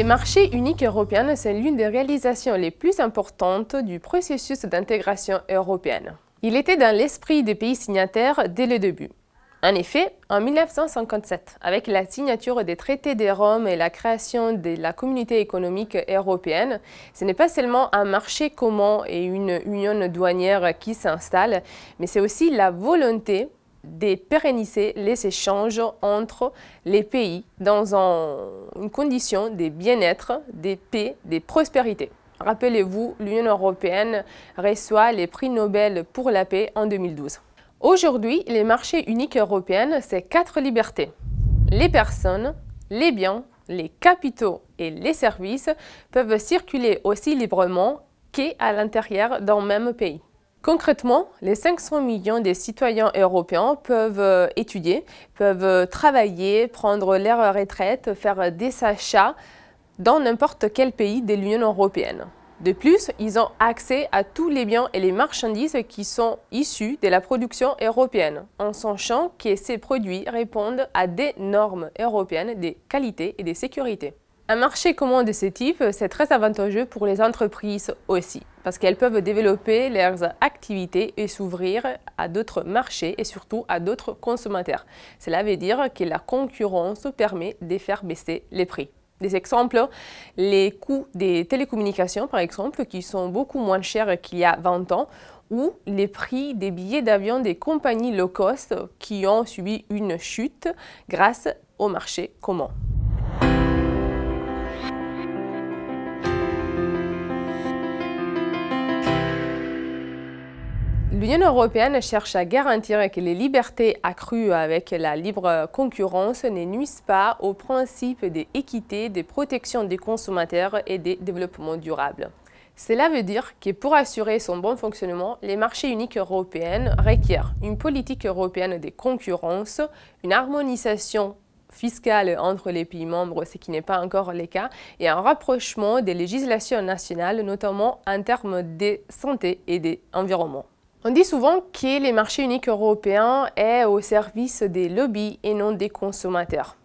marché unique européen, c'est l'une des réalisations les plus importantes du processus d'intégration européenne. Il était dans l'esprit des pays signataires dès le début. En effet, en 1957, avec la signature des traités de Rome et la création de la communauté économique européenne, ce n'est pas seulement un marché commun et une union douanière qui s'installent, mais c'est aussi la volonté de pérenniser les échanges entre les pays dans une condition de bien-être, de paix, de prospérité. Rappelez-vous, l'Union européenne reçoit les prix Nobel pour la paix en 2012. Aujourd'hui, le marché unique européen, c'est 4 libertés. Les personnes, les biens, les capitaux et les services peuvent circuler aussi librement qu'à l'intérieur d'un même pays. Concrètement, les 500 millions de citoyens européens peuvent étudier, peuvent travailler, prendre leur retraite, faire des achats dans n'importe quel pays de l'Union européenne. De plus, ils ont accès à tous les biens et les marchandises qui sont issus de la production européenne, en sachant que ces produits répondent à des normes européennes de qualité et de sécurité. Un marché commun de ce type, c'est très avantageux pour les entreprises aussi, parce qu'elles peuvent développer leurs activités et s'ouvrir à d'autres marchés et surtout à d'autres consommateurs. Cela veut dire que la concurrence permet de faire baisser les prix. Des exemples, les coûts des télécommunications, par exemple, qui sont beaucoup moins chers qu'il y a 20 ans, ou les prix des billets d'avion des compagnies low cost qui ont subi une chute grâce au marché commun. L'Union européenne cherche à garantir que les libertés accrues avec la libre concurrence ne nuisent pas aux principes d'équité, de protection des consommateurs et de développement durable. Cela veut dire que pour assurer son bon fonctionnement, les marchés uniques européens requièrent une politique européenne de concurrence, une harmonisation fiscale entre les pays membres, ce qui n'est pas encore le cas, et un rapprochement des législations nationales, notamment en termes de santé et d'environnement. On dit souvent que les marchés uniques européens est au service des lobbies et non des consommateurs.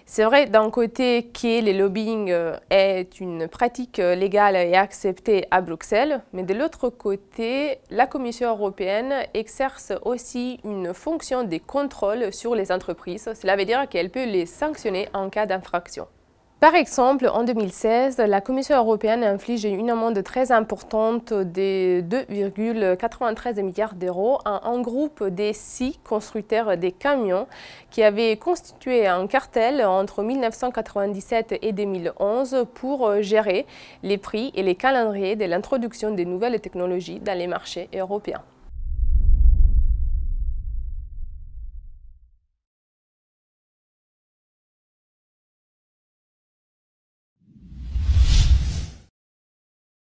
C'est vrai d'un côté que le lobbying est une pratique légale et acceptée à Bruxelles, mais de l'autre côté, la Commission européenne exerce aussi une fonction de contrôle sur les entreprises. Cela veut dire qu'elle peut les sanctionner en cas d'infraction. Par exemple, en 2016, la Commission européenne a infligé une amende très importante de 2,93 milliards d'euros à un groupe de 6 constructeurs de camions qui avaient constitué un cartel entre 1997 et 2011 pour gérer les prix et les calendriers de l'introduction des nouvelles technologies dans les marchés européens.